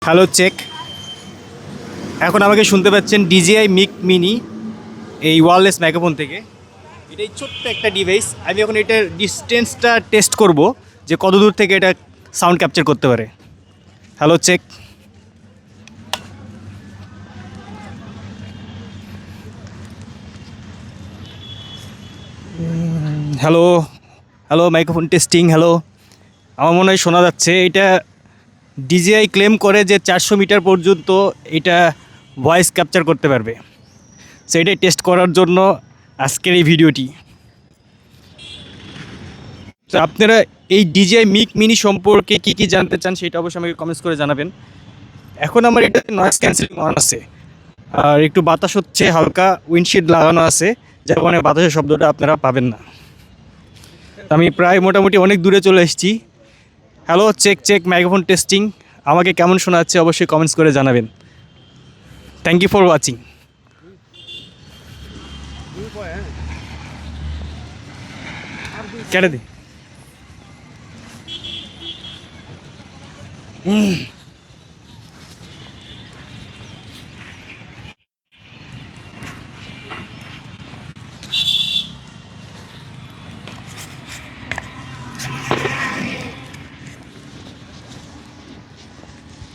Hello check. এখন আমাকে শুনতে পাচ্ছেন DJI মিক মিনি এই ওয়্যারলেস মাইক্রোফোন থেকে। এটাই ছোট্ট একটা ডিভাইস। আমি এখন এটার ডিস্টেন্সটা টেস্ট করব যে কত দূর থেকে এটা সাউন্ড ক্যাপচার করতে পারে। Hello check. Hello hello microphone testing. Hello, আমার মনে হয় শোনা যাচ্ছে। এটা DJI ক্লেম করে যে 400 মিটার পর্যন্ত এটা ভয়েস ক্যাপচার করতে পারবে। সেটাই টেস্ট করার জন্য আজকের এই ভিডিওটি। তো আপনারা এই DJI মিক মিনি সম্পর্কে কী জানতে চান সেটা অবশ্যই আমাকে কমেন্টস করে জানাবেন। এখন আমার এটা নয়েজ ক্যান্সেলিং অন আছে, আর একটু বাতাস হচ্ছে, হালকা উইন্ডশিল্ড লাগানো আছে, যার কারণে বাতাসের শব্দটা আপনারা পাবেন না। আমি প্রায় মোটামুটি অনেক দূরে চলে এসেছি। Hello check check microphone testing. আমাকে কেমন শোনাচ্ছে অবশ্যই কমেন্টস করে জানাবেন। Thank you for watching. কেটে দি।